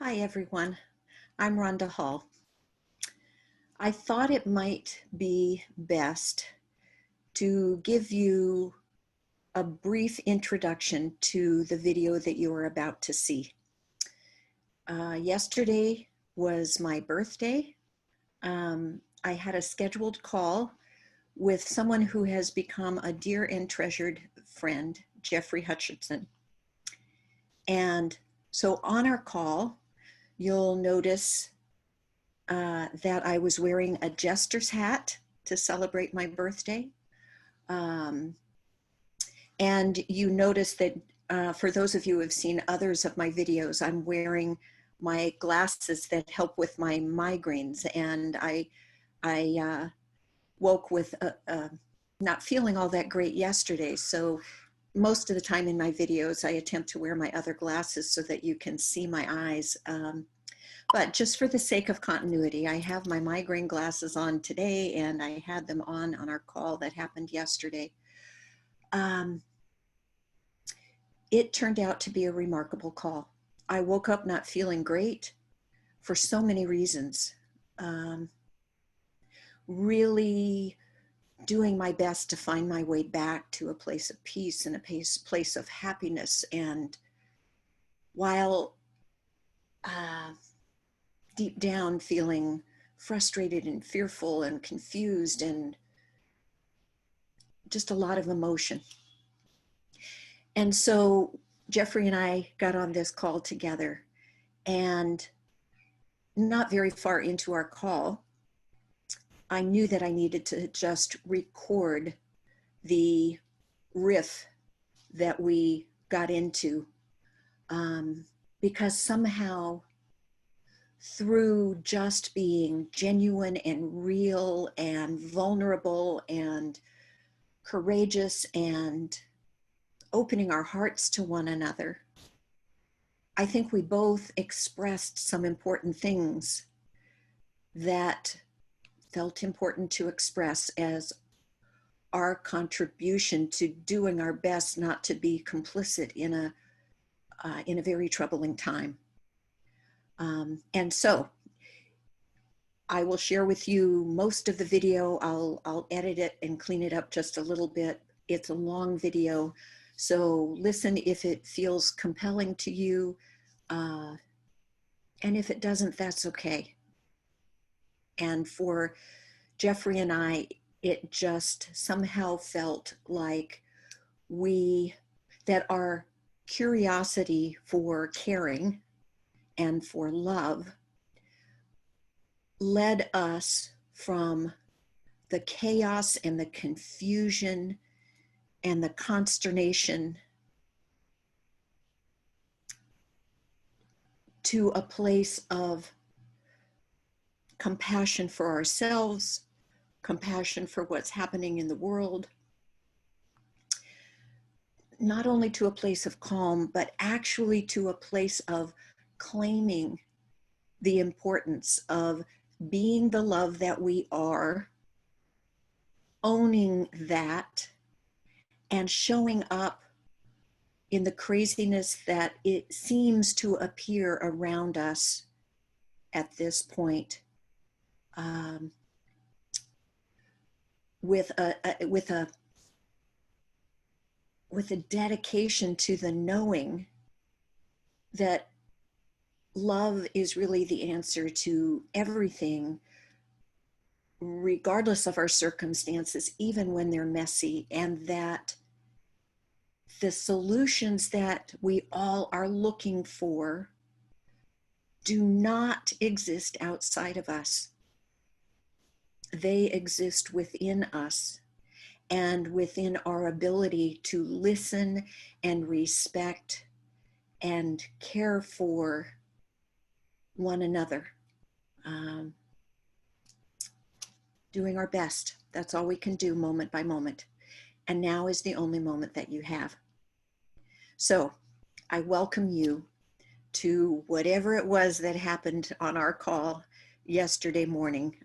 Hi everyone, I'm Rhonda Hull. I thought it might be best to give you a brief introduction to the video that you are about to see. Yesterday was my birthday. I had a scheduled call with someone who has become a dear and treasured friend, Jeoffery Hutcherson. And so on our call, you'll notice that I was wearing a jester's hat to celebrate my birthday. And you notice that for those of you who have seen others of my videos, I'm wearing my glasses that help with my migraines. And I woke with not feeling all that great yesterday. So most of the time in my videos, I attempt to wear my other glasses so that you can see my eyes. But just for the sake of continuity, I have my migraine glasses on today, and I had them on our call that happened yesterday. It turned out to be a remarkable call. I woke up not feeling great for so many reasons. Really doing my best to find my way back to a place of peace and a place of happiness. And while deep down feeling frustrated and fearful and confused and just a lot of emotion. And so Jeoffery and I got on this call together, and not very far into our call, I knew that I needed to just record the riff that we got into, because somehow through just being genuine and real and vulnerable and courageous and opening our hearts to one another, I think we both expressed some important things that felt important to express as our contribution to doing our best not to be complicit in a very troubling time. And so I will share with you most of the video. I'll edit it and clean it up just a little bit. It's a long video, so listen if it feels compelling to you. And if it doesn't, that's okay. And for Jeoffery and I, it just somehow felt like that our curiosity for caring and for love led us from the chaos and the confusion and the consternation to a place of compassion for ourselves, compassion for what's happening in the world, not only to a place of calm, but actually to a place of claiming the importance of being the love that we are, owning that, and showing up in the craziness that it seems to appear around us at this point, with a dedication to the knowing that love is really the answer to everything, regardless of our circumstances, even when they're messy, and that the solutions that we all are looking for do not exist outside of us. They exist within us and within our ability to listen and respect and care for one another. Doing our best. That's all we can do moment by moment. And now is the only moment that you have. So I welcome you to whatever it was that happened on our call yesterday morning.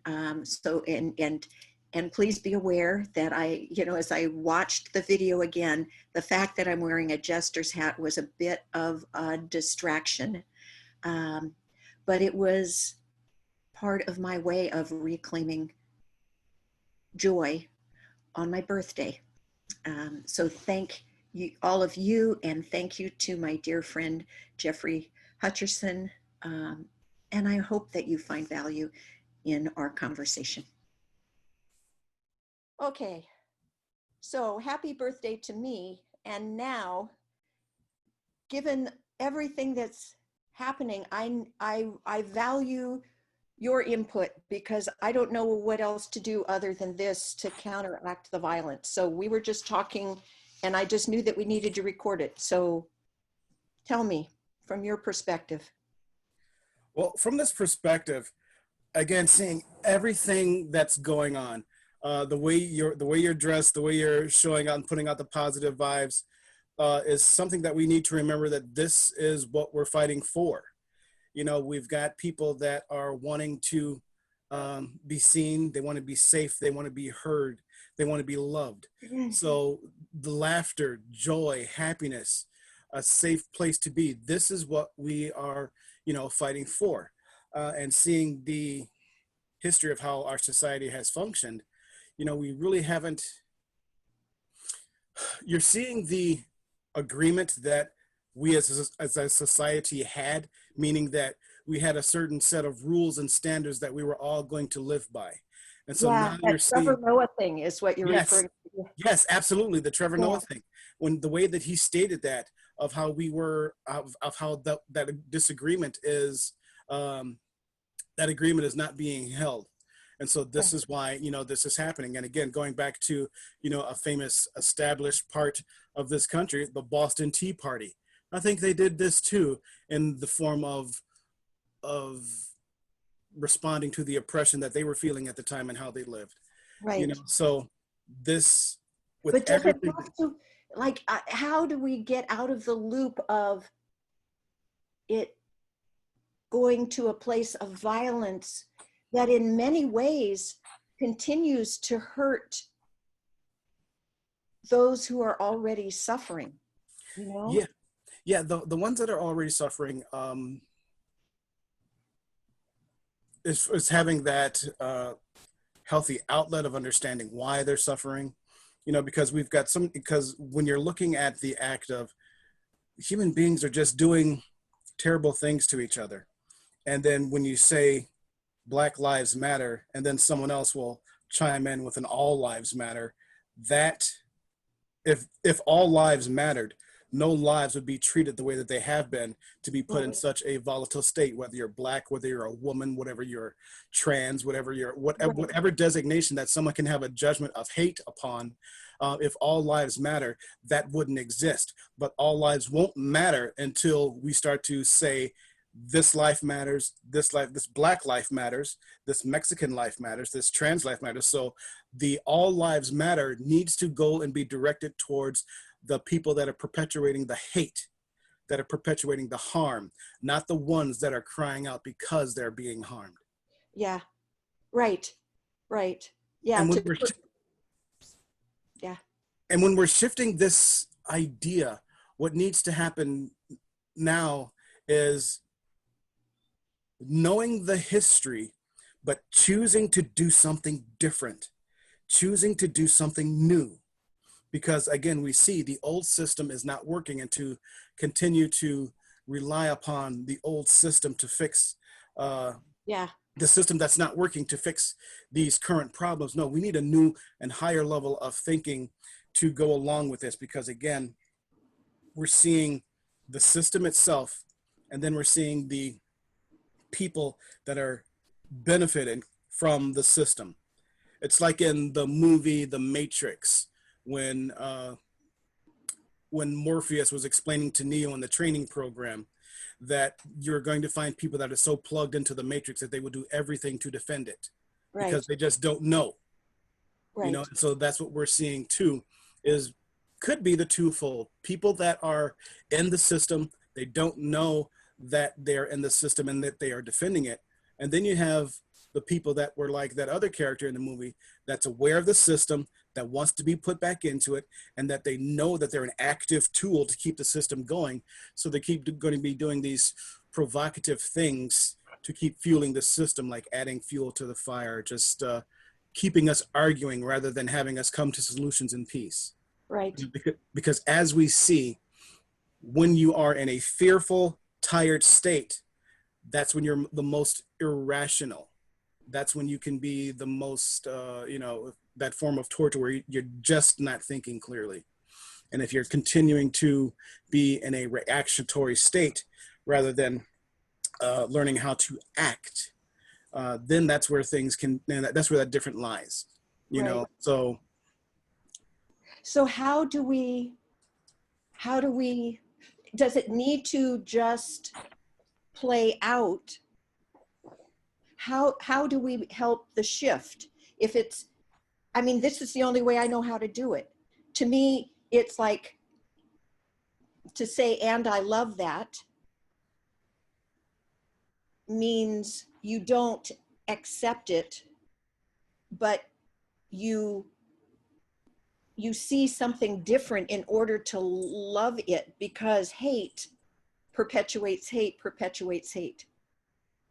And please be aware that as I watched the video again, the fact that I'm wearing a jester's hat was a bit of a distraction. but it was part of my way of reclaiming joy on my birthday. So thank you, all of you, and thank you to my dear friend, Jeoffery Hutcherson. Um, and I hope that you find value in our conversation. Okay, so happy birthday to me. And now, given everything that's happening, I value your input because I don't know what else to do other than this to counteract the violence. So we were just talking and I just knew that we needed to record it. So tell me from your perspective. Well, from this perspective, again, seeing everything that's going on, the way you're dressed, the way you're showing out and putting out the positive vibes, is something that we need to remember that this is what we're fighting for. You know, we've got people that are wanting to be seen, they want to be safe, they want to be heard, they want to be loved. So the laughter, joy, happiness, a safe place to be, this is what we are, you know, fighting for. And seeing the history of how our society has functioned, you know, we really haven't, you're seeing the agreement that we as a society had, meaning that we had a certain set of rules and standards that we were all going to live by. And so Yeah, now that you're Trevor seeing, Noah thing is what you're yes, referring to. yes, absolutely, the Trevor Yeah, Noah thing, when the way that he stated that, of how we were, of how that disagreement is, um, that agreement is not being held. And so this is why, you know, this is happening. And again, going back to, you know, a famous established part of this country, the Boston Tea Party. I think they did this too, in the form of responding to the oppression that they were feeling at the time and how they lived. You know, right. so this, with But does it everything, have to, like, how do we get out of the loop of it going to a place of violence that in many ways continues to hurt those who are already suffering, you know? yeah, yeah, the ones that are already suffering, is having that healthy outlet of understanding why they're suffering, you know, because we've got some, because when you're looking at the act of human beings are just doing terrible things to each other, and then when you say Black Lives Matter, and then someone else will chime in with an All Lives Matter, that if all lives mattered, no lives would be treated the way that they have been, to be put in Right, such a volatile state, whether you're Black, whether you're a woman, whatever you're trans, whatever you're, right, whatever designation that someone can have a judgment of hate upon. If all lives matter, that wouldn't exist. But all lives won't matter until we start to say, this life matters, this Black life matters, this Mexican life matters, this trans life matters. So the all lives matter needs to go and be directed towards the people that are perpetuating the hate, that are perpetuating the harm, not the ones that are crying out because they're being harmed. yeah, right, right. Yeah, And when we're yeah, and when we're shifting this idea, what needs to happen now is knowing the history, but choosing to do something different, choosing to do something new. Because again, we see the old system is not working, and to continue to rely upon the old system to fix yeah, the system that's not working to fix these current problems. No, we need a new and higher level of thinking to go along with this, because again, we're seeing the system itself, and then we're seeing the people that are benefiting from the system. It's like in the movie The Matrix, when Morpheus was explaining to Neo in the training program that you're going to find people that are so plugged into the Matrix that they will do everything to defend it because right, they just don't know, you know. right. So that's what we're seeing too, is could be the twofold: people that are in the system, they don't know that they're in the system and that they are defending it, and then you have the people that were like that other character in the movie that's aware of the system, that wants to be put back into it, and that they know that they're an active tool to keep the system going. So they keep going to be doing these provocative things to keep fueling the system, like adding fuel to the fire, just keeping us arguing rather than having us come to solutions in peace. Right. Because as we see, when you are in a fearful, tired state, that's when you're the most irrational. That's when you can be the most, that form of torture where you're just not thinking clearly. And if you're continuing to be in a reactionary state rather than learning how to act, then that's where things can, and that's where that difference lies, Right. So So does it need to just play out? How do we help the shift? If it's, I mean, this is the only way I know how to do it. To me, it's like to say, and I love that, means you don't accept it, but you see something different in order to love it, because hate perpetuates hate perpetuates hate.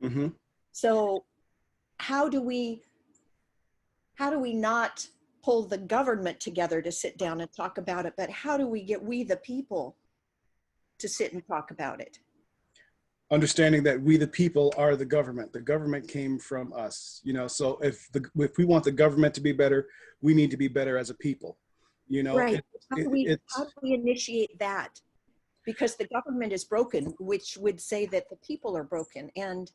mm-hmm. So how do we not pull the government together to sit down and talk about it, but how do we get we the people to sit and talk about it? Understanding that we the people are the government came from us, so if we want the government to be better, we need to be better as a people. Right. How do it's we initiate that? Because the government is broken, which would say that the people are broken. And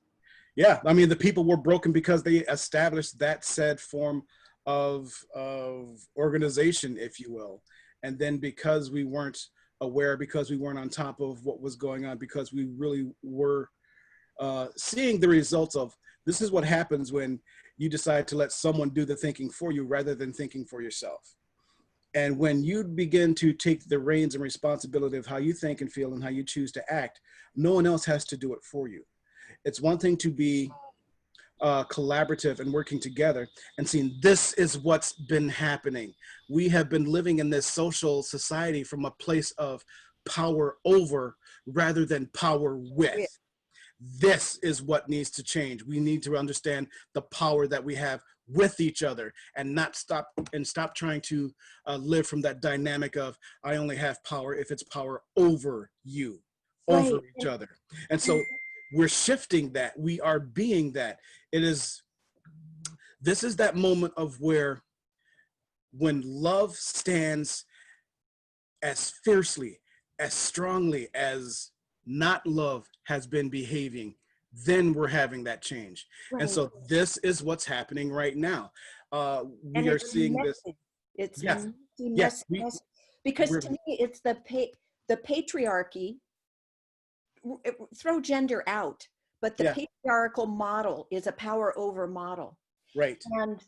yeah, I mean, the people were broken because they established that said form of organization, if you will. And then because we weren't aware, because we weren't on top of what was going on, because we really were seeing the results of, this is what happens when you decide to let someone do the thinking for you rather than thinking for yourself. And when you begin to take the reins and responsibility of how you think and feel and how you choose to act, no one else has to do it for you. It's one thing to be collaborative and working together and seeing this is what's been happening. We have been living in this social society from a place of power over rather than power with. This is what needs to change. We need to understand the power that we have with each other and not stop trying to live from that dynamic of I only have power if it's power over you, over each other. And so we're shifting that. We are being that. This is that moment of where when love stands as fiercely, as strongly as not love has been behaving, then we're having that change. Right. And so this is what's happening right now. We are seeing this. It's yes. Because to me, it's the patriarchy. Throw gender out, but the patriarchal model is a power over model. Right. And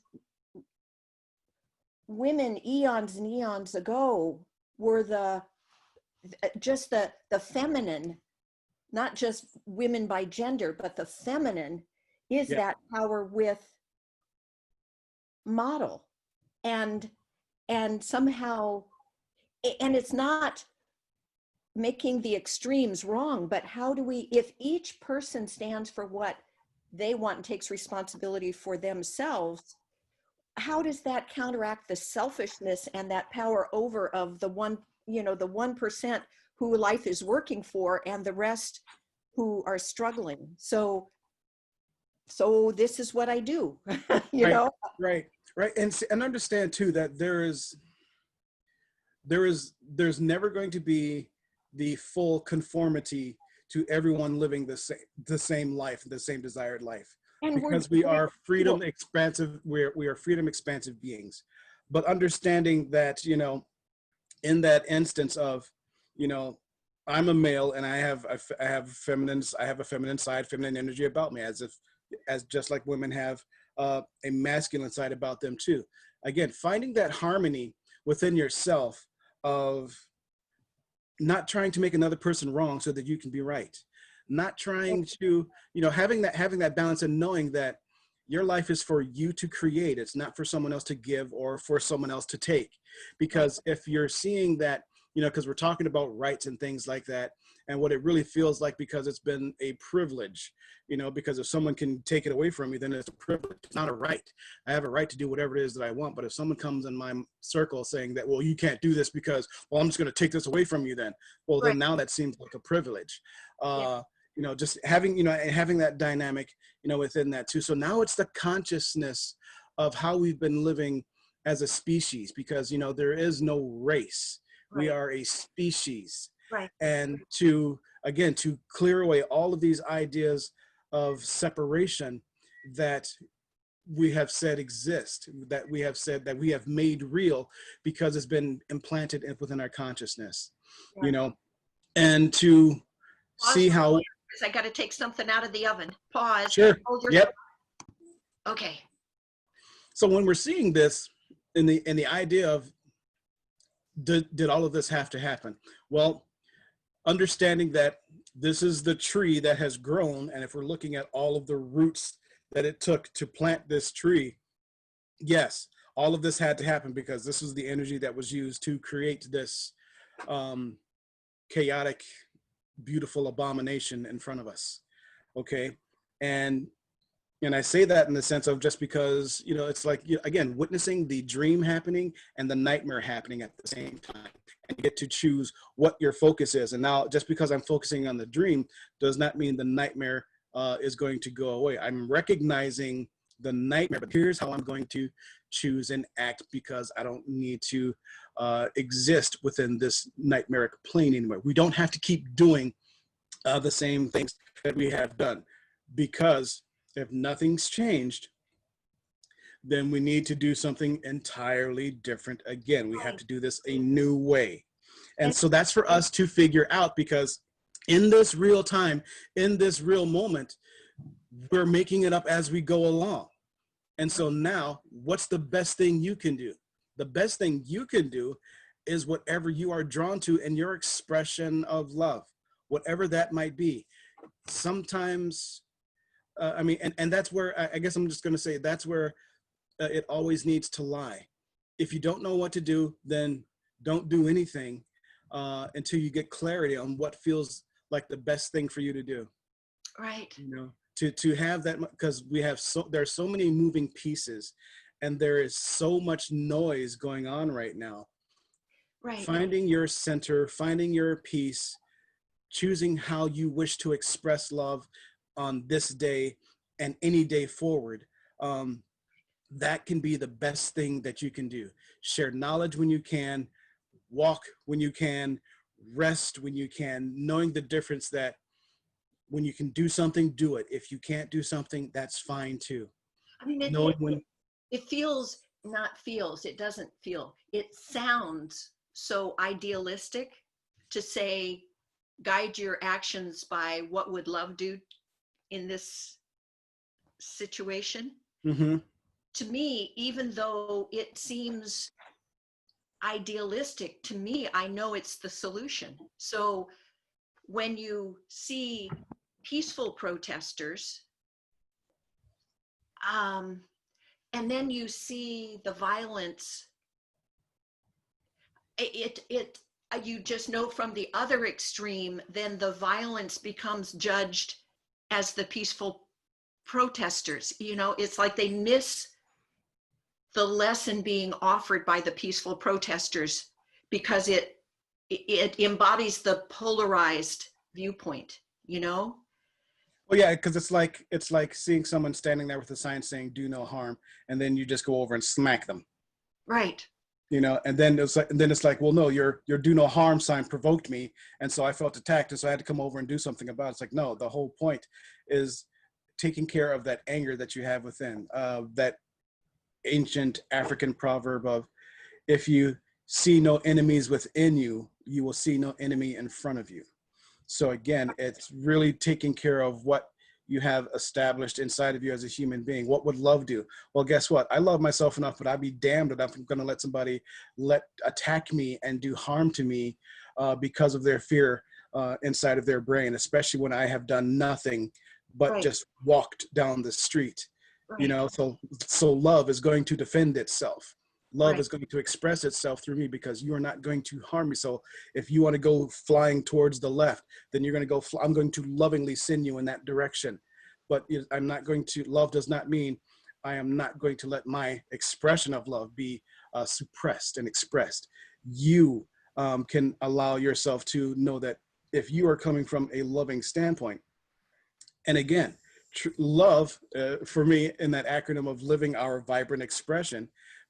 women eons and eons ago were the feminine, not just women by gender, but the feminine is that power with model. And somehow, and it's not making the extremes wrong, but how do we, if each person stands for what they want and takes responsibility for themselves, how does that counteract the selfishness and that power over of the one, the 1% who life is working for and the rest who are struggling? So this is what I do, Right. And understand too that there's never going to be the full conformity to everyone living the same life, the same desired life, and because we are freedom expansive. We are freedom expansive beings, but understanding that in that instance of I'm a male and I have a feminine side, feminine energy about me, as just like women have a masculine side about them too. Again, finding that harmony within yourself of not trying to make another person wrong so that you can be right, not trying to having that balance and knowing that your life is for you to create. It's not for someone else to give or for someone else to take. Because if you're seeing that because we're talking about rights and things like that, and what it really feels like, because it's been a privilege, because if someone can take it away from me, then it's a privilege. It's not a right. I have a right to do whatever it is that I want. But if someone comes in my circle saying that, well, you can't do this because, well, I'm just going to take this away from you then. Well, Right. then now that seems like a privilege. Yeah. Just having, having that dynamic, within that too. So now it's the consciousness of how we've been living as a species, because, there is no race. We Right. are a species. Right. And to clear away all of these ideas of separation that we have said exist, that we have said that we have made real, because it's been implanted within our consciousness, Yeah. and to Pause see for a how. moment, 'cause I got to take something out of the oven. Pause. Sure. Hold your Yep. Okay. So when we're seeing this in the idea of did all of this have to happen? Well, understanding that this is the tree that has grown, and if we're looking at all of the roots that it took to plant this tree, yes, all of this had to happen, because this was the energy that was used to create this chaotic, beautiful abomination in front of us. Okay. And I say that in the sense of, just because, it's like, again, witnessing the dream happening and the nightmare happening at the same time, and you get to choose what your focus is. And now, just because I'm focusing on the dream does not mean the nightmare is going to go away. I'm recognizing the nightmare, but here's how I'm going to choose and act, because I don't need to exist within this nightmaric plane anymore. We don't have to keep doing the same things that we have done, because if nothing's changed, then we need to do something entirely different again. We have to do this a new way. And so that's for us to figure out, because in this real time, in this real moment, we're making it up as we go along. And so now, what's the best thing you can do? The best thing you can do is whatever you are drawn to in your expression of love, whatever that might be. Sometimes, and that's where, I guess I'm just going to say, that's where it always needs to lie. If you don't know what to do, then don't do anything until you get clarity on what feels like the best thing for you to do. Right. To have that, because there's so many moving pieces, and there is so much noise going on right now. Right. Finding your center, finding your peace, choosing how you wish to express love on this day and any day forward, that can be the best thing that you can do. Share knowledge when you can, walk when you can, rest when you can, knowing the difference that when you can do something, do it. If you can't do something, that's fine too. I mean, it feels, not feels, it doesn't feel, it sounds so idealistic to say, guide your actions by what would love do in this situation. Mm-hmm. To me, even though it seems idealistic, to me, I know it's the solution. So when you see peaceful protesters, and then you see the violence, you just know from the other extreme, then the violence becomes judged as the peaceful protesters. It's like they miss the lesson being offered by the peaceful protesters, because it embodies the polarized viewpoint. Well, yeah, because it's like seeing someone standing there with a sign saying "Do no harm," and then you just go over and smack them. Right. And then it's like, well, no, your "Do no harm" sign provoked me, and so I felt attacked, and so I had to come over and do something about it. It's like, no, the whole point is taking care of that anger that you have within. That ancient African proverb of, if you see no enemies within you, you will see no enemy in front of you. So again, it's really taking care of what you have established inside of you as a human being. What would love do? Well, guess what? I love myself enough, but I'd be damned if I'm going to let somebody attack me and do harm to me because of their fear inside of their brain, especially when I have done nothing but Right. just walked down the street. Right. So love is going to defend itself. Love Right. is going to express itself through me because you are not going to harm me. So if you want to go flying towards the left, then you're going to go, I'm going to lovingly send you in that direction. But I'm not going to, love does not mean I am not going to let my expression of love be suppressed and expressed. You can allow yourself to know that if you are coming from a loving standpoint, and again, love for me in that acronym of living our vibrant expression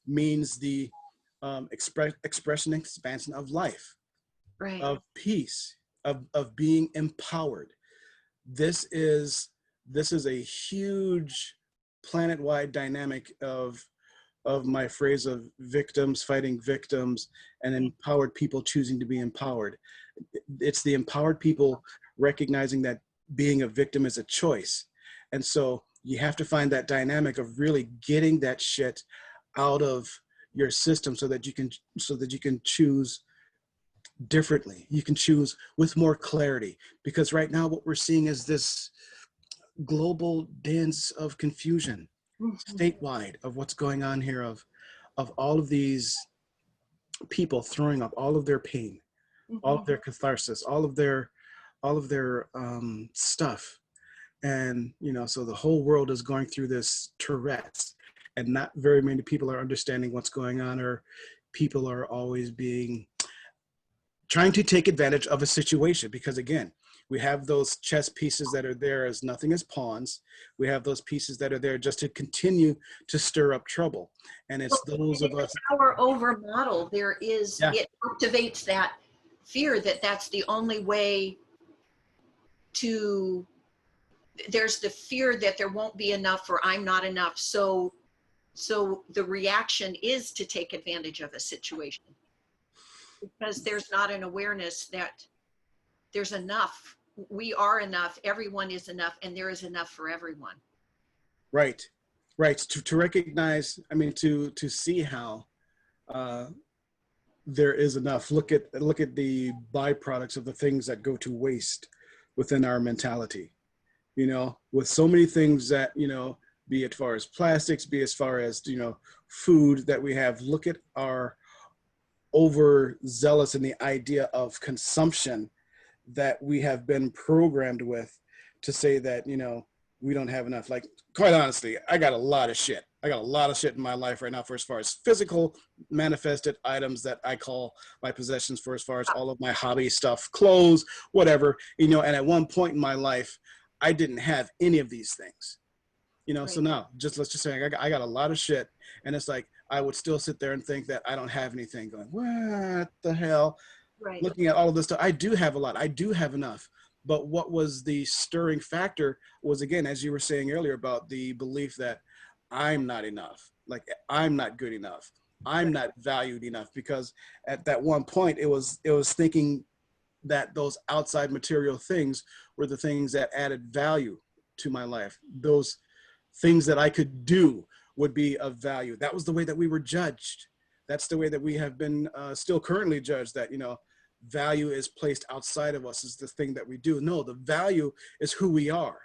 means the expression and expansion of life, Right. of peace, of being empowered. This is this is a huge planet-wide dynamic of my phrase of victims fighting victims and empowered people choosing to be empowered. It's the empowered people recognizing that being a victim is a choice. And so you have to find that dynamic of really getting that shit out of your system so that you can choose differently. You can choose with more clarity, because right now what we're seeing is this global dance of confusion Mhm. statewide of what's going on here, of all of these people throwing up all of their pain, all of Mhm. their catharsis, all of their stuff. And so the whole world is going through this Tourette's, and not very many people are understanding what's going on, or people are always being trying to take advantage of a situation, because again, we have those chess pieces that are there as nothing as pawns. We have those pieces that are there just to continue to stir up trouble. And it's Well, those in of the us. power over model, there is, Yeah. it activates that fear that that's the only way to, there's the fear that there won't be enough or I'm not enough. So the reaction is to take advantage of a situation because there's not an awareness that there's enough. We are enough. Everyone is enough, and there is enough for everyone. Right. Right. To recognize, I mean, to see how uh, there is enough. Look at the byproducts of the things that go to waste within our mentality. With so many things that, be it as far as plastics, be as far as, food that we have. Look at our overzealous in the idea of consumption that we have been programmed with, to say that, we don't have enough. Like, quite honestly, I got a lot of shit. I got a lot of shit in my life right now, for as far as physical manifested items that I call my possessions, for as far as all of my hobby stuff, clothes, whatever, and at one point in my life, I didn't have any of these things. So Right. now, let's just say I got a lot of shit, and it's like I would still sit there and think that I don't have anything. Going, what the hell? Right. Looking at all of this stuff, I do have a lot. I do have enough. But what was the stirring factor was, again, as you were saying earlier, about the belief that I'm not enough, like I'm not good enough, I'm Right. not valued enough, because at that one point it was thinking that those outside material things were the things that added value to my life. Those things that I could do would be of value. That was the way that we were judged. That's the way that we have been still currently judged, that, value is placed outside of us, is the thing that we do. No, the value is who we are.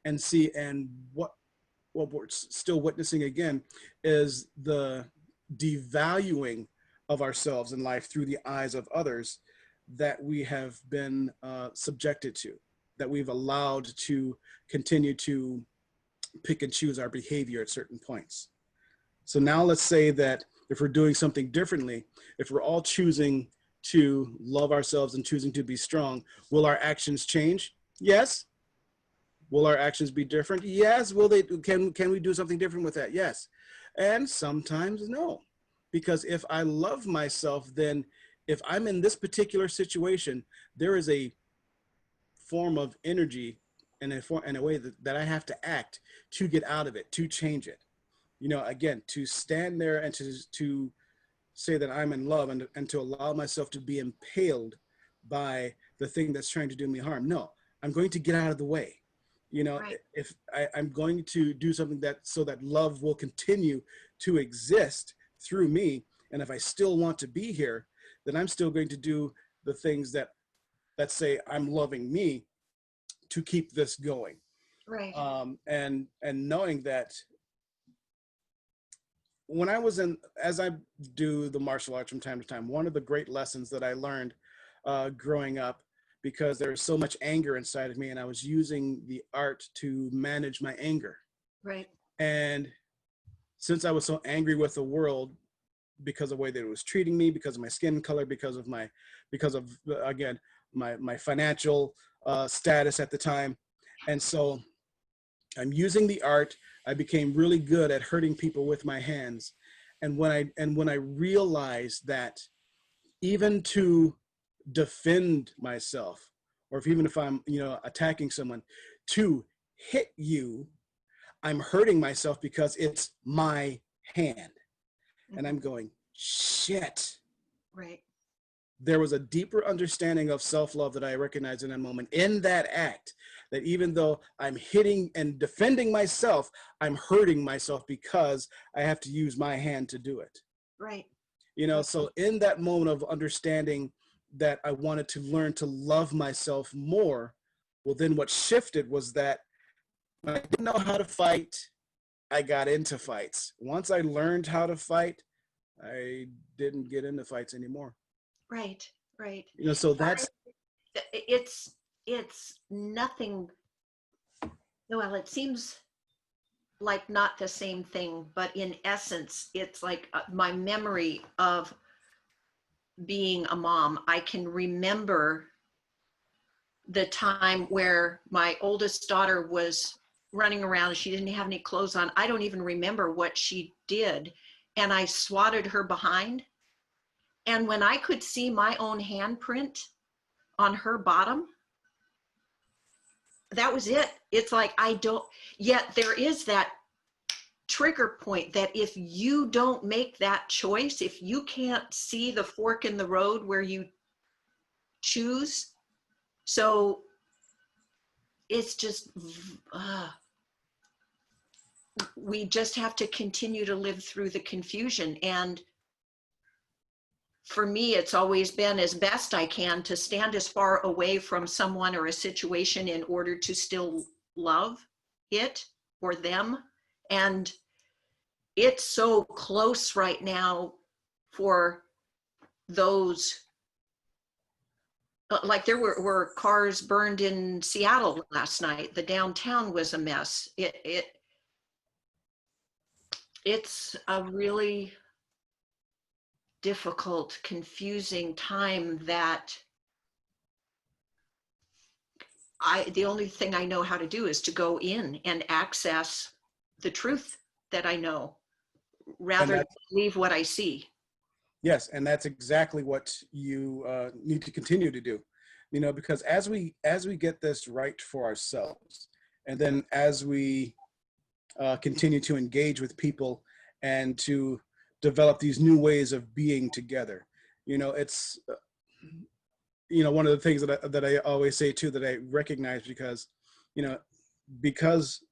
And see, and what we're still witnessing again is the devaluing of ourselves in life through the eyes of others that we have been subjected to, that we've allowed to continue to pick and choose our behavior at certain points. So now let's say that if we're doing something differently, if we're all choosing to love ourselves and choosing to be strong, will our actions change? Yes. Will our actions be different? Yes. Will they? Can we do something different with that? Yes. And sometimes no, because if I love myself, then if I'm in this particular situation, there is a form of energy and in a way that I have to act to get out of it, to change it. Again, to stand there and to say that I'm in love, and to allow myself to be impaled by the thing that's trying to do me harm. No, I'm going to get out of the way. Right. If I'm going to do something that so that love will continue to exist through me, and if I still want to be here, then I'm still going to do the things that say I'm loving me to keep this going. Right. And knowing that when I was in, as I do the martial arts from time to time, one of the great lessons that I learned growing up, because there was so much anger inside of me, and I was using the art to manage my anger. Right. And since I was so angry with the world because of the way that it was treating me, because of my skin color, because of again my financial status at the time, and so I'm using the art. I became really good at hurting people with my hands, and when I realized that even to defend myself, or if even if I'm attacking someone, to hit you, I'm hurting myself because it's my hand. And I'm going, shit. Right. There was a deeper understanding of self-love that I recognized in that moment, in that act, that even though I'm hitting and defending myself, I'm hurting myself because I have to use my hand to do it. Right. So in that moment of understanding that I wanted to learn to love myself more, well, then what shifted was that when I didn't know how to fight, I got into fights. Once I learned how to fight, I didn't get into fights anymore. Right. Right. So that's It's nothing. Well, it seems like not the same thing, but in essence, it's like my memory of being a mom. I can remember the time where my oldest daughter was running around. She didn't have any clothes on. I don't even remember what she did. And I swatted her behind. And when I could see my own handprint on her bottom, that was it. It's like, yet there is that trigger point that if you don't make that choice, if you can't see the fork in the road where you choose, so it's just, we just have to continue to live through the confusion. And for me, it's always been, as best I can, to stand as far away from someone or a situation in order to still love it or them. And it's so close right now for those, like there were cars burned in Seattle last night. The downtown was a mess. It's a really difficult, confusing time that the only thing I know how to do is to go in and access the truth that I know, rather than believe what I see. Yes, and that's exactly what you need to continue to do, because as we get this right for ourselves, and then as we continue to engage with people and to develop these new ways of being together, it's one of the things that I always say too, that I recognize, because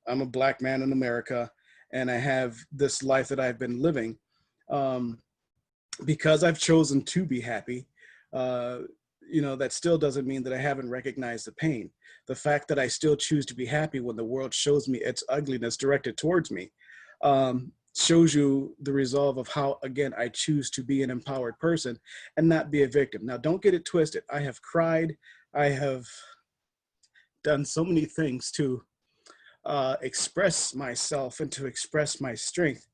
I'm a Black man in America and I have this life that I've been living, because I've chosen to be happy, that still doesn't mean that I haven't recognized the pain. The fact that I still choose to be happy when the world shows me its ugliness directed towards me, shows you the resolve of how, again, I choose to be an empowered person and not be a victim. Now, don't get it twisted. I have cried. I have done so many things to express myself and to express my strength,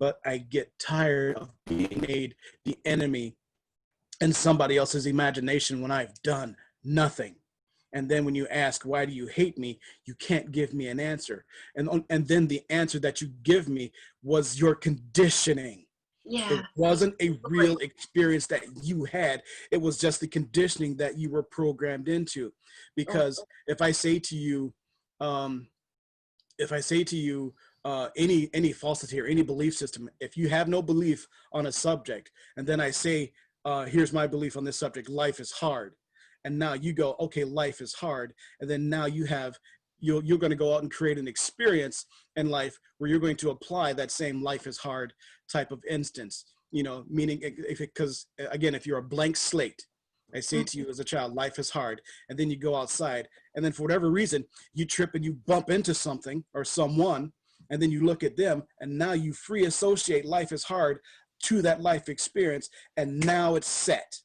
but I get tired of being made the enemy in somebody else's imagination when I've done nothing. And then when you ask, why do you hate me? You can't give me an answer. And then the answer that you give me was your conditioning. Yeah. It wasn't a real experience that you had. It was just the conditioning that you were programmed into. Because if I say to you, any falsity or any belief system, if you have no belief on a subject, and then I say, here's my belief on this subject, life is hard. And now you go, okay, life is hard. And then now you're going to go out and create an experience in life where you're going to apply that same life is hard type of instance, meaning because again, if you're a blank slate, I say to you as a child, life is hard. And then you go outside, and then for whatever reason, you trip and you bump into something or someone, And then you look at them, and now you free associate life is hard to that life experience, and now it's set.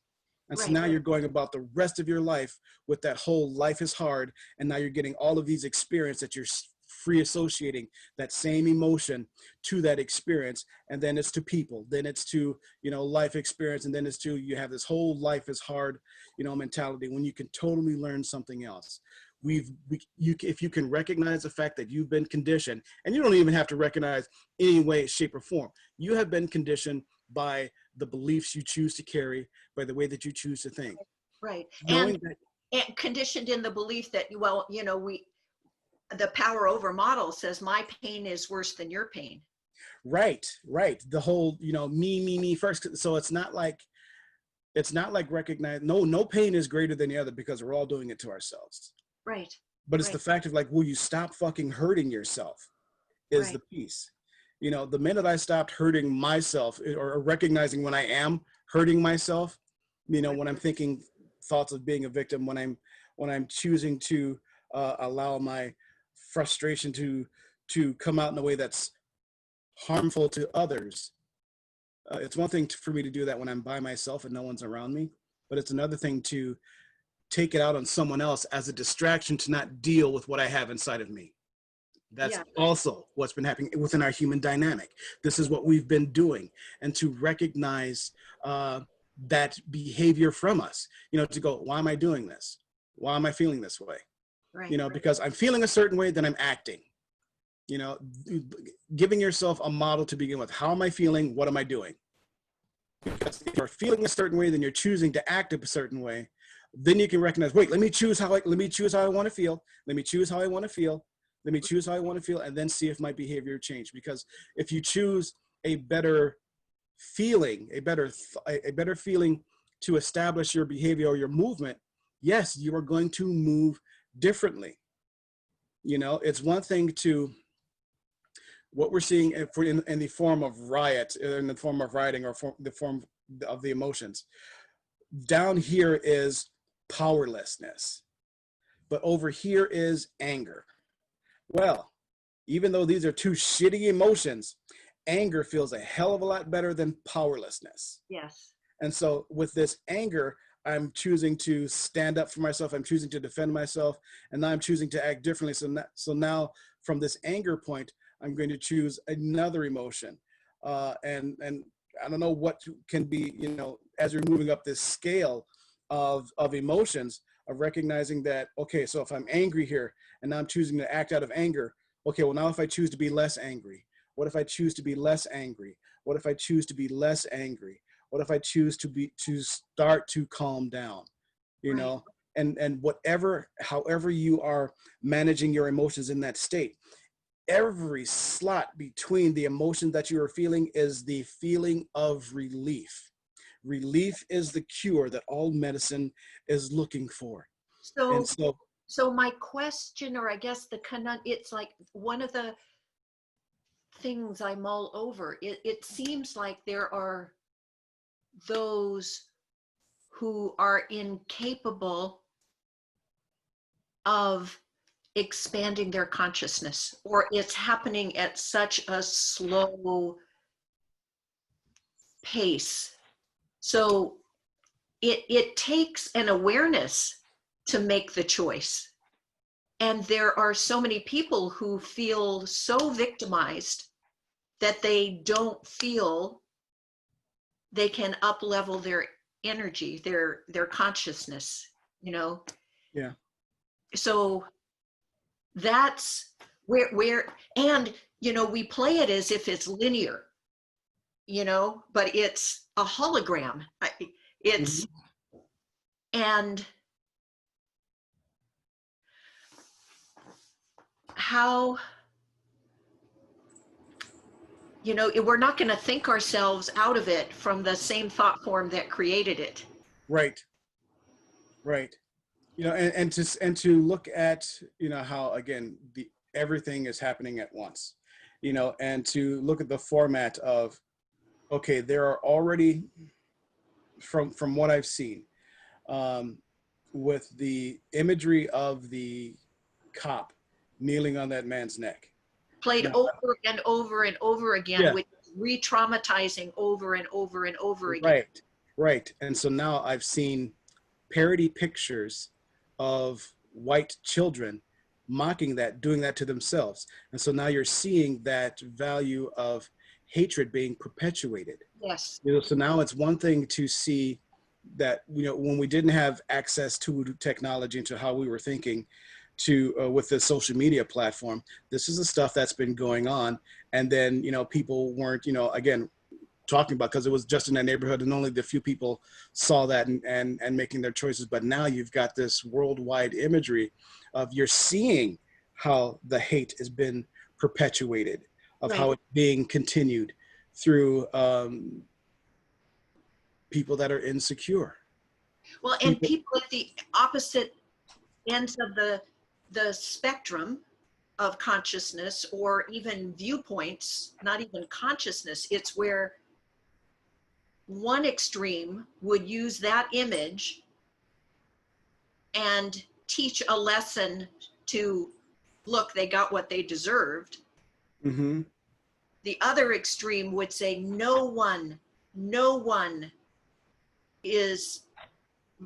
And so Right. now you're going about the rest of your life with that whole life is hard, and now you're getting all of these experiences that you're free associating that same emotion to that experience. And then it's to people, then it's to, you know, life experience, and then it's to, you have this whole life is hard, you know, mentality, when you can totally learn something else. If you can recognize the fact that you've been conditioned, and you don't even have to recognize any way, shape, or form, you have been conditioned by the beliefs you choose to carry, by the way that you choose to think. Right. Knowing that, And conditioned in the belief that, well, you know, the power over model says my pain is worse than your pain. right, the whole, you know, me first. So it's not like recognize, no pain is greater than the other, because we're all doing it to ourselves. Right. But it's Right. the fact of like, will you stop fucking hurting yourself is Right. the piece. You know, the minute I stopped hurting myself, or recognizing when I am hurting myself, you know, Right. when I'm thinking thoughts of being a victim, when I'm choosing to allow my frustration to come out in a way that's harmful to others. It's one thing for me to do that when I'm by myself and no one's around me, but it's another thing to take it out on someone else as a distraction to not deal with what I have inside of me. That's Yeah. also what's been happening within our human dynamic. This is what we've been doing. And to recognize that behavior from us, you know, to go, why am I doing this? Why am I feeling this way? You Right. know, because I'm feeling a certain way, then I'm acting. You know, giving yourself a model to begin with. How am I feeling? What am I doing? Because if you're feeling a certain way, then you're choosing to act a certain way. Then you can recognize, wait, let me choose how I want to feel. Let me choose how I want to feel. Let me choose how I want to feel, and then see if my behavior changed. Because if you choose a better feeling, a better feeling to establish your behavior or your movement, yes, you are going to move differently. You know, it's one thing to what we're seeing in the form of riot, in the form of rioting, or the form of the emotions. Down here is powerlessness, but over here is anger. Well, even though these are two shitty emotions, anger feels a hell of a lot better than powerlessness. Yes. And so with this anger, I'm choosing to stand up for myself. I'm choosing to defend myself, and now I'm choosing to act differently. So now from this anger point, I'm going to choose another emotion. And I don't know what can be, you know, as you're moving up this scale of emotions, of recognizing that, okay, so if I'm angry here and now I'm choosing to act out of anger, okay, well, now if I choose to be less angry, what if I choose to be less angry? What if I choose to be less angry? What if I choose to start to calm down, you Right. know? And however you are managing your emotions in that state, every slot between the emotion that you are feeling is the feeling of relief. Relief is the cure that all medicine is looking for. And So, so, so my question, or I guess it's like one of the things I mull over. It seems like there are those who are incapable of expanding their consciousness, or it's happening at such a slow pace. So it takes an awareness to make the choice. And there are so many people who feel so victimized that they don't feel they can up level their energy, their consciousness, you know. yeah, So that's where and you know, we play it as if it's linear, you know, but it's a hologram. It's mhm. and how, you know, we're not going to think ourselves out of it from the same thought form that created it. Right, right. You know, and to look at, you know, how again the everything is happening at once, you know, and to look at the format of, okay, there are already, from what I've seen, um, with the imagery of the cop kneeling on that man's neck. played Now, over and over and over again, yeah, which is re-traumatizing over and over and over again. right, right. And so now I've seen parody pictures of white children mocking that, doing that to themselves. And so now you're seeing that value of hatred being perpetuated. Yes. You know, so now it's one thing to see that, you know, when we didn't have access to technology and to how we were thinking to with the social media platform, this is the stuff that's been going on. And then, you know, people weren't, you know, again, talking about because it was just in that neighborhood and only the few people saw that and making their choices. But now you've got this worldwide imagery of you're seeing how the hate has been perpetuated, of Right. how it's being continued through people that are insecure. Well, and People, people at the opposite ends of the spectrum of consciousness or even viewpoints, not even consciousness, it's where one extreme would use that image and teach a lesson to look, they got what they deserved. mm-hmm, The other extreme would say no one is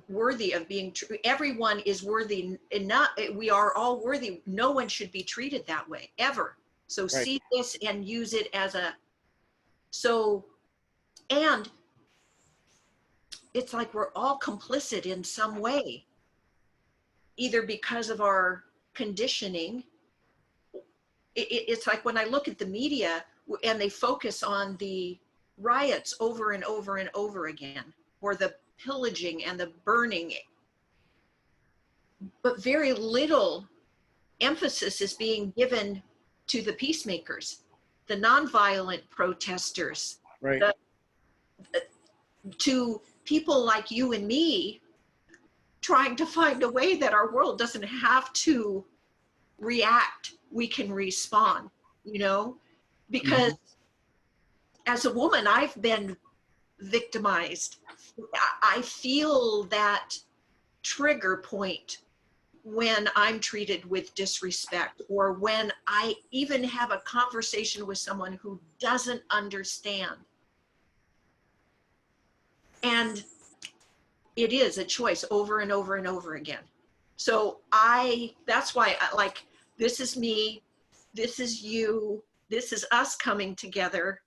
worthy of being everyone is worthy enough, we are all worthy, no one should be treated that way ever. So right. see this and use it as a, so, and it's like we're all complicit in some way, either because of our conditioning. It's like when I look at the media and they focus on the riots over and over and over again, or the pillaging and the burning, but very little emphasis is being given to the peacemakers, the nonviolent protesters, Right. the, to people like you and me trying to find a way that our world doesn't have to react, we can respond, you know, Mm-hmm. because as a woman, I've been victimized. I feel that trigger point when I'm treated with disrespect, or when I even have a conversation with someone who doesn't understand. And it is a choice over and over and over again. So that's why I like, this is me, this is you, this is us coming together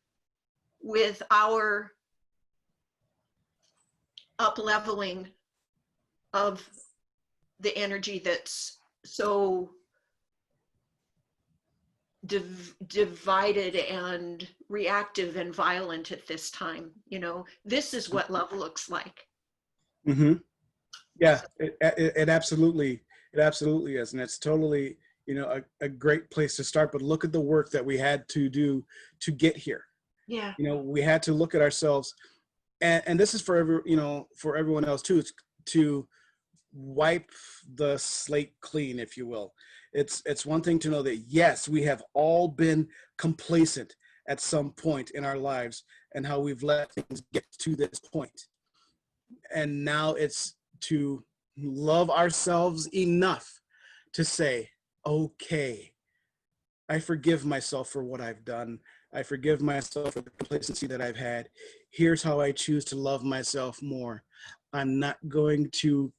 with our up leveling of the energy that's so divided and reactive and violent at this time. You know, this is what love looks like. Mm-hmm. Yeah, it absolutely is, and it's totally, you know, a great place to start. But look at the work that we had to do to get here. Yeah. You know, we had to look at ourselves, and this is for you know, for everyone else too. It's to wipe the slate clean, if you will. It's one thing to know that yes, we have all been complacent at some point in our lives, and how we've let things get to this point. And now it's to love ourselves enough to say, okay, I forgive myself for what I've done. I forgive myself for the complacency that I've had. Here's how I choose to love myself more. I'm not going to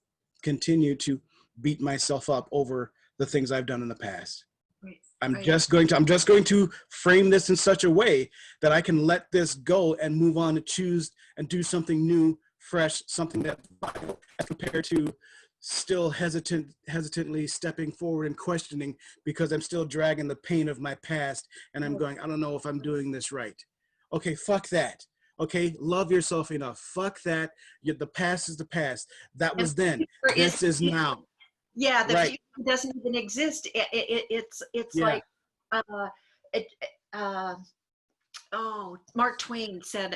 continue to beat myself up over the things I've done in the past. Right. I'm just going to frame this in such a way that I can let this go and move on to choose and do something new, fresh, something that's vital, as compared to still hesitantly stepping forward and questioning because I'm still dragging the pain of my past and I'm going, I don't know if I'm doing this right. Okay, fuck that. Okay, love yourself enough. Fuck that. The past is the past. That And was then. the future This is now. yeah, the Right. future doesn't even exist. It's Yeah. like, it, uh, oh, Mark Twain said,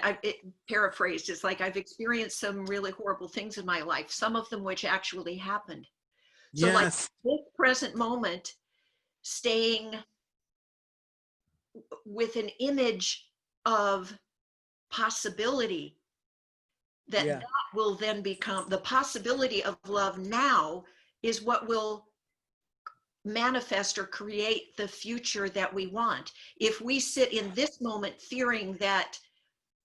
paraphrased, it's like, I've experienced some really horrible things in my life, some of them which actually happened. So like Yes. this present moment, staying with an image of possibility, that Yeah. will then become the possibility of love now, is what will manifest or create the future that we want. If we sit in this moment fearing that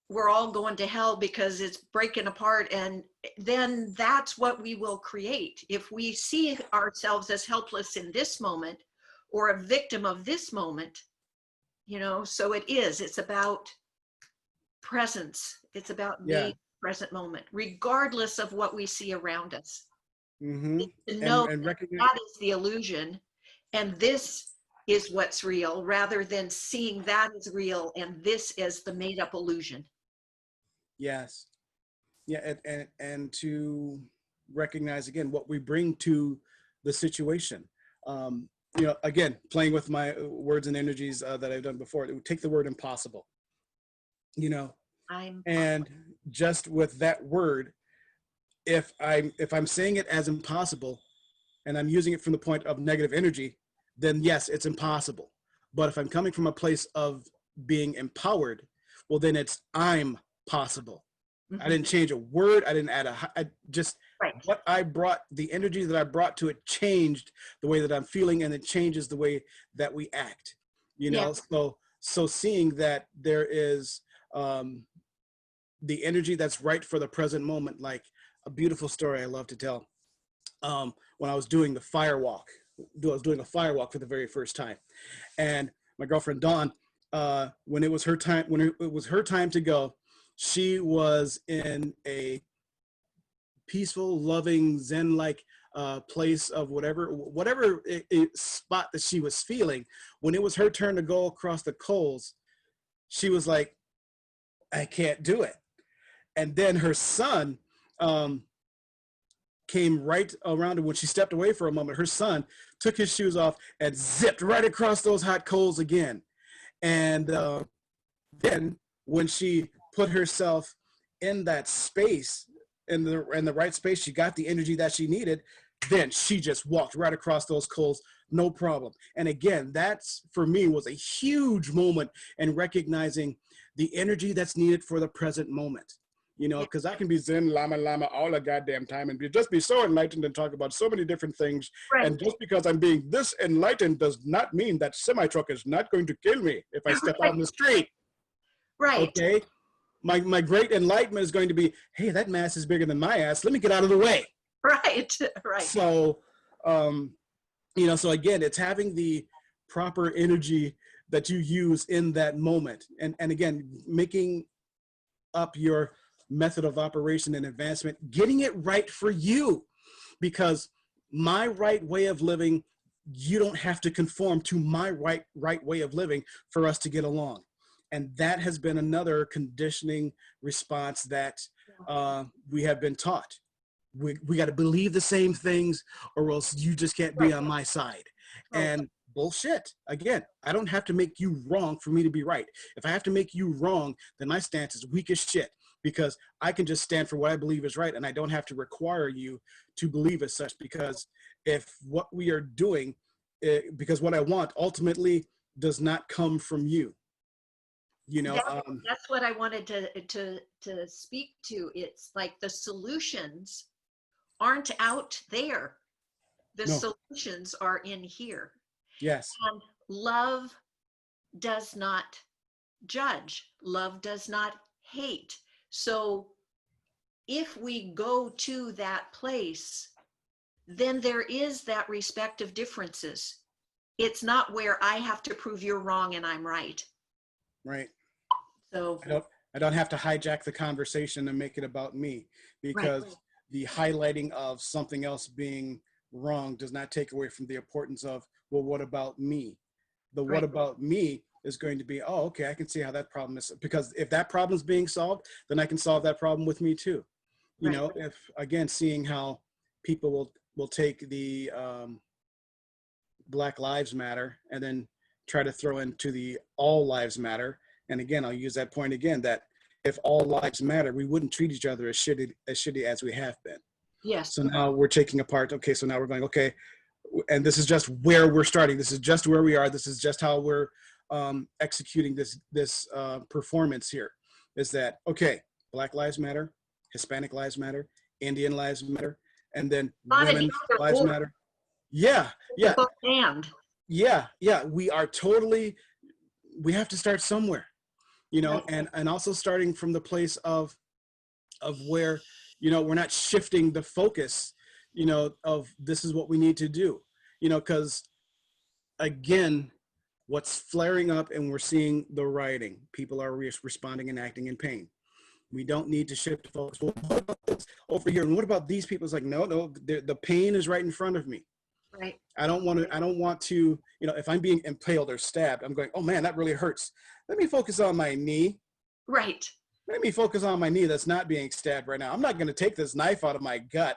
we're all going to hell because it's breaking apart, and then that's what we will create. If we see ourselves as helpless in this moment or a victim of this moment, you know, so it's about presence. It's about Yeah. being present moment, regardless of what we see around us. Mm-hmm. To know And recognize. that is the illusion and this is what's real, rather than seeing that as real and this as the made up illusion. Yes. Yeah. And to recognize again what we bring to the situation. Um, again, playing with my words and energies that I've done before, it would take the word impossible, I'm and just with that word, if I'm saying it as impossible and I'm using it from the point of negative energy, then yes, it's impossible. But if I'm coming from a place of being empowered, well, then it's I'm possible. I didn't change a word. I didn't add I just, right. what I brought, the energy that I brought to it changed the way that I'm feeling, and it changes the way that we act, Yeah. So seeing that there is the energy that's right for the present moment, like a beautiful story I love to tell. When I was doing the firewalk, I was doing a firewalk for the very first time, and my girlfriend Dawn, when it was her time, to go, she was in a peaceful, loving, Zen-like place of whatever spot that she was feeling. When it was her turn to go across the coals, she was like, "I can't do it." And then her son came right around her. When she stepped away for a moment, her son took his shoes off and zipped right across those hot coals again. And then when she put herself in that space, in the right space, she got the energy that she needed, then she just walked right across those coals, no problem. And again, that's, for me, was a huge moment in recognizing the energy that's needed for the present moment. Because I can be Zen, Lama all the goddamn time and just be so enlightened and talk about so many different things. Right. And just because I'm being this enlightened does not mean that semi-truck is not going to kill me if I step out in the street. Right. Okay? My great enlightenment is going to be, hey, that mass is bigger than my ass. Let me get out of the way. Right. Right. So, so again, it's having the proper energy that you use in that moment. And again, making up your method of operation and advancement, getting it right for you, because my right way of living, you don't have to conform to my right way of living for us to get along. And that has been another conditioning response that we have been taught. We got to believe the same things, or else you just can't be on my side. Right. And bullshit. Again, I don't have to make you wrong for me to be right. If I have to make you wrong, then my stance is weak as shit, because I can just stand for what I believe is right, and I don't have to require you to believe as such, because if what we are doing, because what I want ultimately does not come from you. That's what I wanted to speak to. It's like the solutions aren't out there. The No. solutions are in here. Yes. And love does not judge. Love does not hate. So if we go to that place, then there is that respect of differences. It's not where I have to prove you're wrong and I'm right. Right. So I don't have to hijack the conversation and make it about me, because right. the highlighting of something else being wrong does not take away from the importance of, well, what about me? The what about me is going to be, oh, okay, I can see how that problem is, because if that problem is being solved, then I can solve that problem with me too. If, again, seeing how people will take the Black Lives Matter and then try to throw into the all lives matter. And again, I'll use that point again, that if all lives matter, we wouldn't treat each other as shitty as we have been. Yes. So now we're taking apart. Okay, so now we're going, okay, and this is just where we're starting. This is just where we are. This is just how we're executing this performance here. Is that, okay, Black Lives Matter, Hispanic Lives Matter, Indian Lives Matter, and then women's lives matter. Yeah, The yeah, both and. yeah. We are totally, we have to start somewhere, you know, Right. and also starting from the place of where, you know, we're not shifting the focus, you know, of this is what we need to do, you know, because again, what's flaring up and we're seeing the rioting, people are responding and acting in pain. We don't need to shift the focus. Well, what about this over here? And what about these people? It's like, no, no, the pain is right in front of me. Right. I don't want to, you know, if I'm being impaled or stabbed, I'm going, oh man, that really hurts. Let me focus on my knee. Right. Let me focus on my knee that's not being stabbed right now. I'm not going to take this knife out of my gut,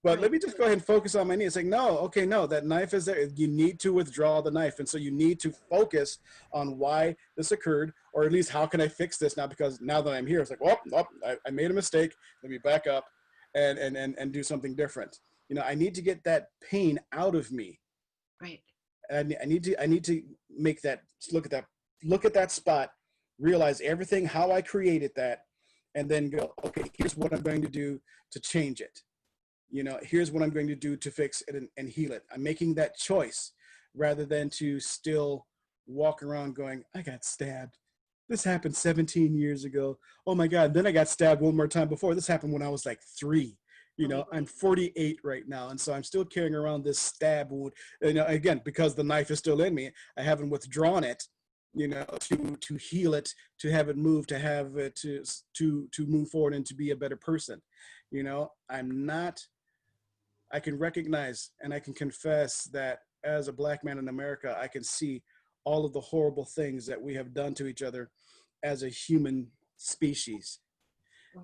but Right. let me just go ahead and focus on my knee. It's like, no, okay, no, that knife is there. You need to withdraw the knife. And so you need to focus on why this occurred, or at least how can I fix this now? Because now that I'm here, it's like, I made a mistake. Let me back up and do something different. You know, I need to get that pain out of me. Right. And I need to make that, look at that spot, realize everything, how I created that, and then go, okay, here's what I'm going to do to change it. You know, here's what I'm going to do to fix it and heal it. I'm making that choice rather than to still walk around going, I got stabbed. This happened 17 years ago. Oh my God. Then I got stabbed one more time before. This happened when I was like 3. You know, I'm 48 right now. And so I'm still carrying around this stab wound. You know, again, because the knife is still in me, I haven't withdrawn it, you know, to heal it, to have it move, to have it to move forward and to be a better person. You know, I can recognize and I can confess that as a Black man in America, I can see all of the horrible things that we have done to each other as a human species.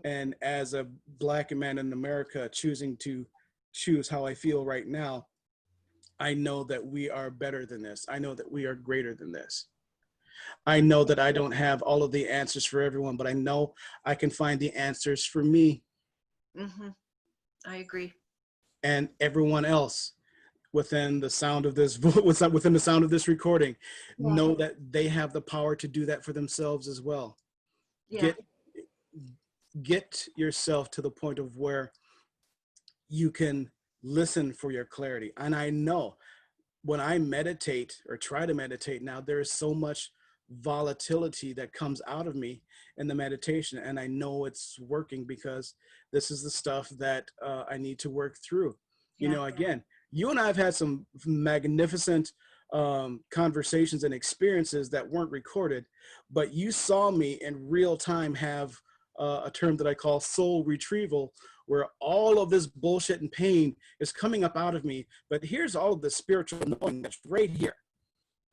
And as a Black man in America choosing to choose how I feel right now, I know that we are better than this. I know that we are greater than this. I know that I don't have all of the answers for everyone, but I know I can find the answers for me. Mm-hmm. I agree. And everyone else within the sound of this within the sound of this recording, Yeah. know that they have the power to do that for themselves as well. Yeah. Get yourself to the point of where you can listen for your clarity. And I know when I meditate or try to meditate now, there is so much volatility that comes out of me in the meditation, and I know it's working because this is the stuff that I need to work through. You Yeah. know, again, you and I have had some magnificent conversations and experiences that weren't recorded, but you saw me in real time have a term that I call soul retrieval, where all of this bullshit and pain is coming up out of me. But here's all of the spiritual knowing that's right here.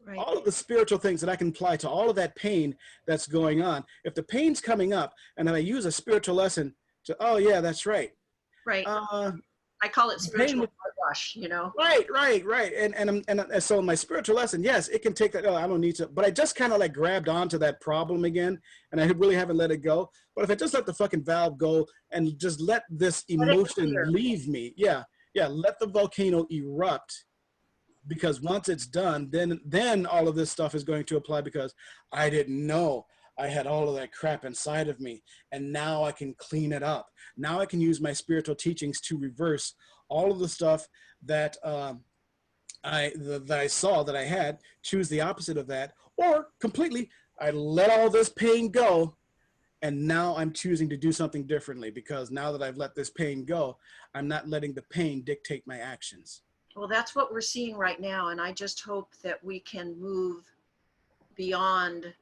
Right. All of the spiritual things that I can apply to all of that pain that's going on. If the pain's coming up and then I use a spiritual lesson to, oh yeah, that's right. Right. Uh, I call it the pain spiritual was, rush, you know? right. And so my spiritual lesson, yes, it can take that. Oh, I don't need to, but I just kind of like grabbed onto that problem again, and I really haven't let it go. But if I just let the fucking valve go and just let this Let it emotion clear. leave me, yeah, let the volcano erupt. Because once it's done, then all of this stuff is going to apply, because I didn't know I had all of that crap inside of me, and now I can clean it up. Now I can use my spiritual teachings to reverse all of the stuff that that I saw that I had, choose the opposite of that, or completely I let all this pain go, and now I'm choosing to do something differently, because now that I've let this pain go, I'm not letting the pain dictate my actions. Well, that's what we're seeing right now. And I just hope that we can move beyond,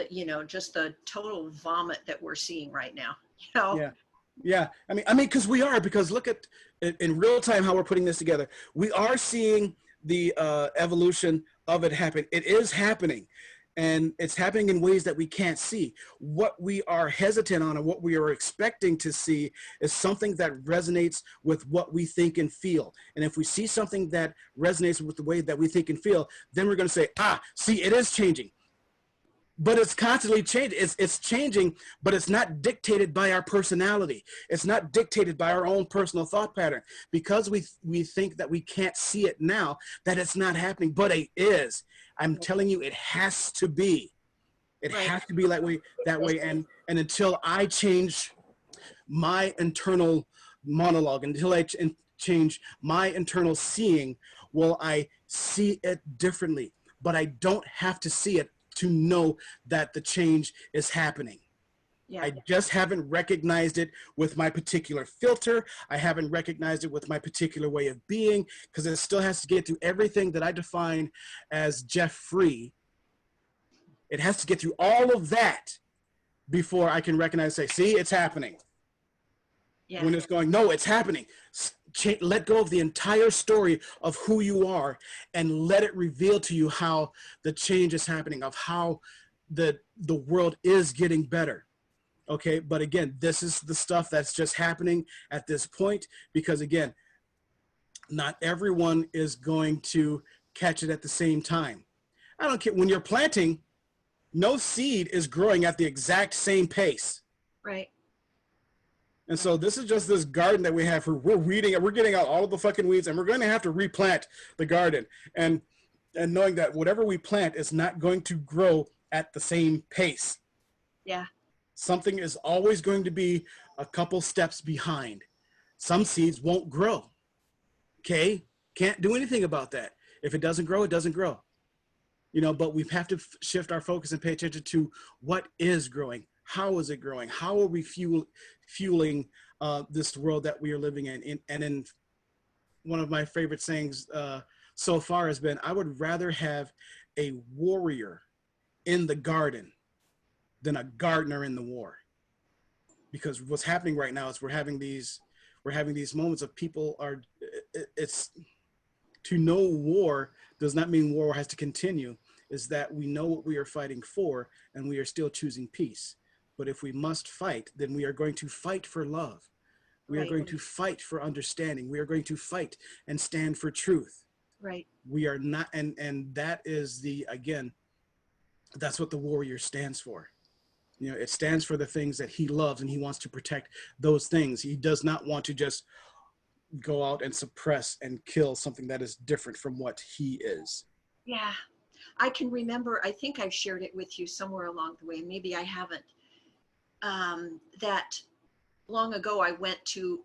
you know, just the total vomit that we're seeing right now. You know? Yeah. I mean, because we are, because look at in real time how we're putting this together. We are seeing the evolution of it happen. It is happening, and it's happening in ways that we can't see. What we are hesitant on and what we are expecting to see is something that resonates with what we think and feel. And if we see something that resonates with the way that we think and feel, then we're going to say, see, it is changing. But it's constantly changing. It's changing, but it's not dictated by our personality. It's not dictated by our own personal thought pattern, because we think that we can't see it now, that it's not happening, but it is. I'm telling you, it has to be. It has to be that way. And until I change my internal monologue, until change my internal seeing, will I see it differently. But I don't have to see it to know that the change is happening. Yeah. I just haven't recognized it with my particular filter. I haven't recognized it with my particular way of being, because it still has to get through everything that I define as Jeoffery. It has to get through all of that before I can recognize, say, see, it's happening. Yeah. When it's going, no, it's happening. Let go of the entire story of who you are and let it reveal to you how the change is happening, of how the world is getting better. Okay, but again, this is the stuff that's just happening at this point, because again, not everyone is going to catch it at the same time. I don't care, when you're planting, no seed is growing at the exact same pace. Right. And so this is just this garden that we have. We're weeding it. We're getting out all of the fucking weeds, and we're going to have to replant the garden. And knowing that whatever we plant is not going to grow at the same pace. Yeah. Something is always going to be a couple steps behind. Some seeds won't grow. Okay? Can't do anything about that. If it doesn't grow, it doesn't grow. You know, but we have to shift our focus and pay attention to what is growing. How is it growing? How are we fueling this world that we are living in? And in one of my favorite sayings so far has been, I would rather have a warrior in the garden than a gardener in the war. Because what's happening right now is we're having these moments of people are, it's, to know war does not mean war has to continue, is that we know what we are fighting for and we are still choosing peace. But if we must fight, then we are going to fight for love. We are going to fight for understanding. We are going to fight and stand for truth. Right. We are not, and that is the, again, that's what the warrior stands for. You know, it stands for the things that he loves, and he wants to protect those things. He does not want to just go out and suppress and kill something that is different from what he is. Yeah. I can remember, I think I've shared it with you somewhere along the way, maybe I haven't, that long ago I went to,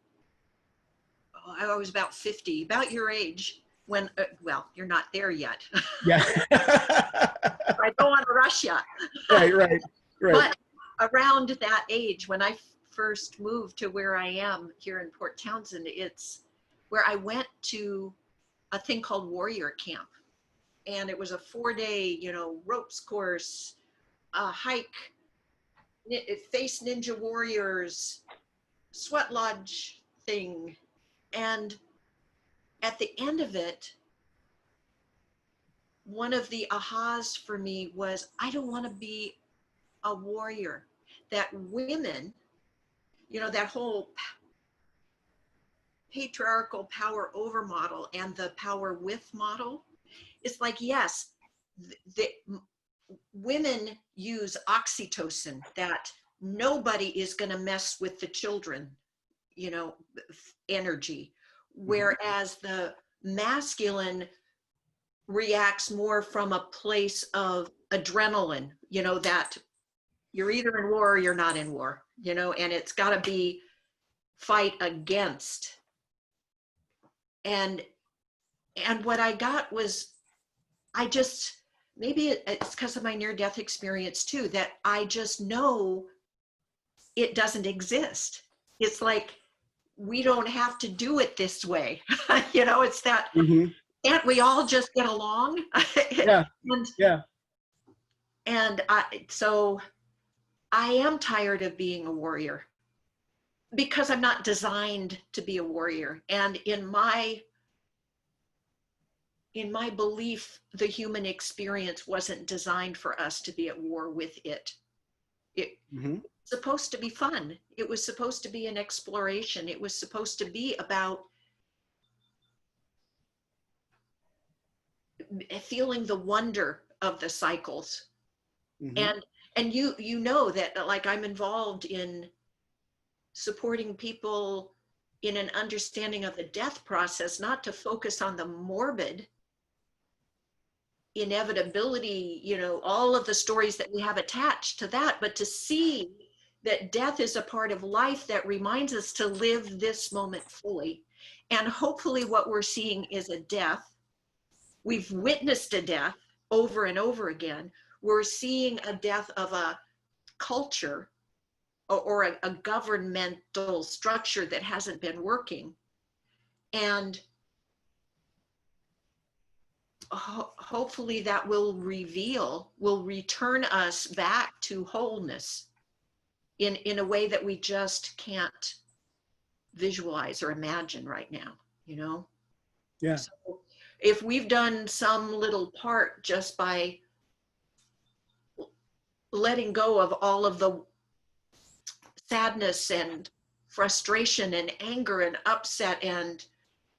I was about 50, about your age, when, well, you're not there yet. Yeah. I don't want to rush you. Right. But around that age, when I first moved to where I am here in Port Townsend, it's where I went to a thing called Warrior Camp. And it was a 4-day, you know, ropes course, a hike, face ninja warriors, sweat lodge thing. And at the end of it, one of the ahas for me was, I don't want to be a warrior. That women, you know, that whole patriarchal power over model and the power with model, it's like, yes, the women use oxytocin, that nobody is going to mess with the children, you know, energy. Whereas the masculine reacts more from a place of adrenaline, you know, that you're either in war or you're not in war, you know, and it's got to be fight against. And what I got was, I just, maybe it's because of my near-death experience too, that I just know it doesn't exist. It's like, we don't have to do it this way. You know, it's that, can't we all just get along? Yeah. And so I am tired of being a warrior, because I'm not designed to be a warrior. And in my belief, the human experience wasn't designed for us to be at war with it. It was supposed to be fun. It was supposed to be an exploration. It was supposed to be about feeling the wonder of the cycles. And you know that, like, I'm involved in supporting people in an understanding of the death process, not to focus on the morbid inevitability, you know, all of the stories that we have attached to that, but to see that death is a part of life that reminds us to live this moment fully. And hopefully what we're seeing is a death. We've witnessed a death over and over again. We're seeing a death of a culture or a governmental structure that hasn't been working. And hopefully that will return us back to wholeness in a way that we just can't visualize or imagine right now, you know? Yeah. So if we've done some little part just by letting go of all of the sadness and frustration and anger and upset and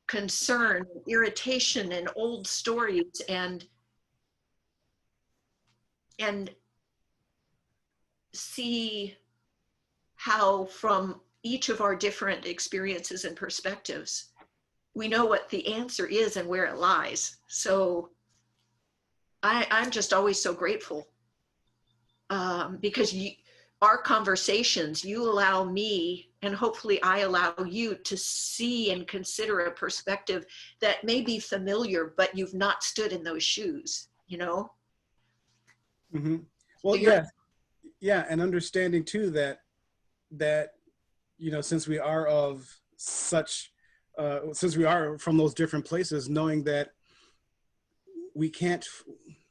concern, irritation and old stories and see how from each of our different experiences and perspectives, we know what the answer is and where it lies. So I'm just always so grateful because our conversations, you allow me, and hopefully I allow you to see and consider a perspective that may be familiar, but you've not stood in those shoes, you know? Mm-hmm. Well, So yeah, and understanding too that you know, since we are of such, since we are from those different places, knowing that we can't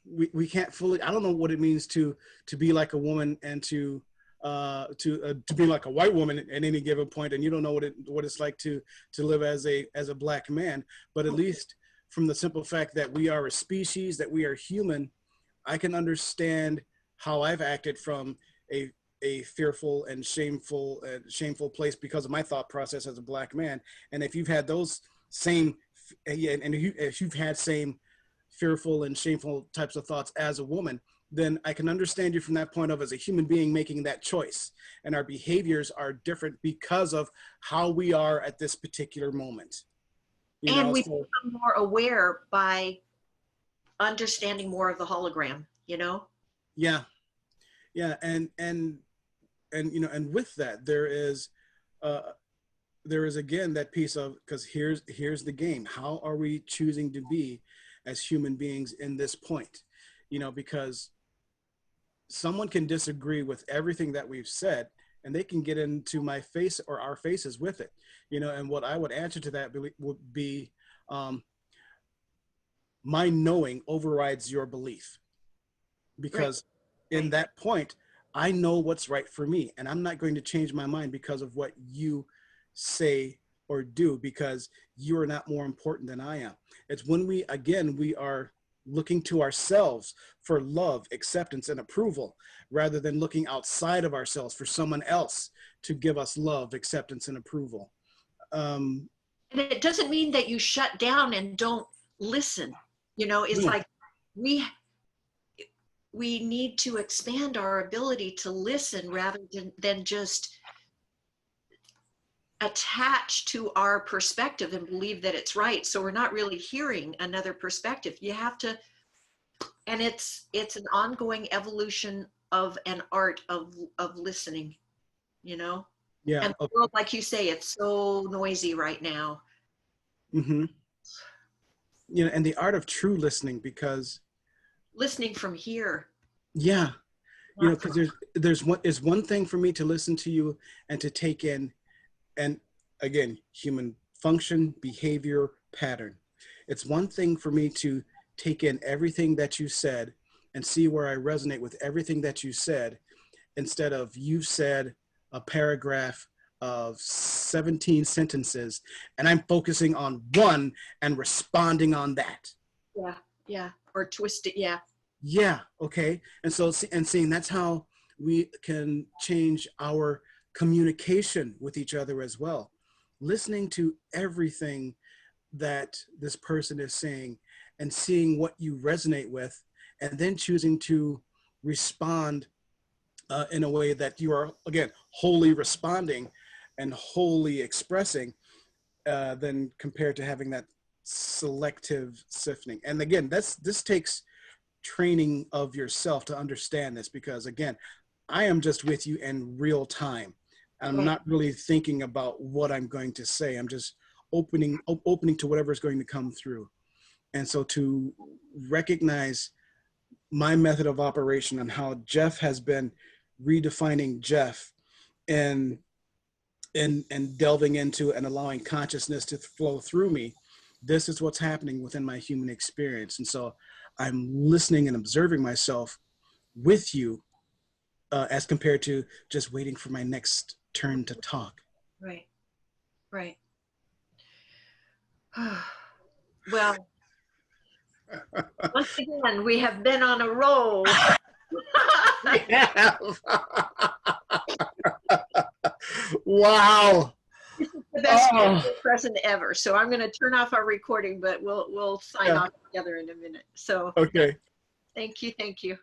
we can't fully, I don't know what it means to be like a woman and to be like a white woman at any given point, and you don't know what it's like to live as a black man. But at least from the simple fact that we are a species, that we are human, I can understand how I've acted from a fearful and shameful place because of my thought process as a black man. And if you've had those same, and if you've had same fearful and shameful types of thoughts as a woman, then I can understand you from that point of as a human being making that choice. And our behaviors are different because of how we are at this particular moment. You and know, we so become more aware by understanding more of the hologram, you know? yeah, yeah, and you know, and with that uh there is again that piece of, because here's the game. How are we choosing to be as human beings in this point? You know, because someone can disagree with everything that we've said and they can get into my face or our faces with it, you know. And what I would answer to that would be, my knowing overrides your belief, Right, because in right. that point I know what's right for me, and I'm not going to change my mind because of what you say or do, because you are not more important than I am. It's when we are looking to ourselves for love, acceptance, and approval, rather than looking outside of ourselves for someone else to give us love, acceptance, and approval. Um, And it doesn't mean that you shut down and don't listen. You know, it's no, like we we need to expand our ability to listen rather than just attach to our perspective and believe that it's right. So we're not really hearing another perspective. You have to, and it's an ongoing evolution of an art of listening, you know? yeah, And the world, like you say, it's so noisy right now. mm-hmm. You know, and the art of true listening, because Listening from here, yeah, you know, not from because there's one thing for me to listen to you and to take in, and again, human function, behavior, pattern. It's one thing for me to take in everything that you said and see where I resonate with everything that you said, instead of you said a paragraph of 17 sentences and I'm focusing on one and responding on that. yeah, yeah, or twist it, yeah. Yeah, okay. And so, and seeing that's how we can change our communication with each other as well. Listening to everything that this person is saying and seeing what you resonate with, and then choosing to respond in a way that you are, again, wholly responding and wholly expressing, than compared to having that selective sifting. And again, this takes training of yourself to understand this, because again, I am just with you in real time. I'm Right. not really thinking about what I'm going to say. I'm just opening to whatever is going to come through. And so to recognize my method of operation and how Jeff has been redefining Jeff and delving into and allowing consciousness to flow through me, this is what's happening within my human experience. And so I'm listening and observing myself with you, as compared to just waiting for my next turn to talk. Right. Right. Well, once again, we have been on a roll. Yeah. Wow. This is the best present ever. So I'm going to turn off our recording, but we'll sign off together in a minute. So okay. Thank you. Thank you.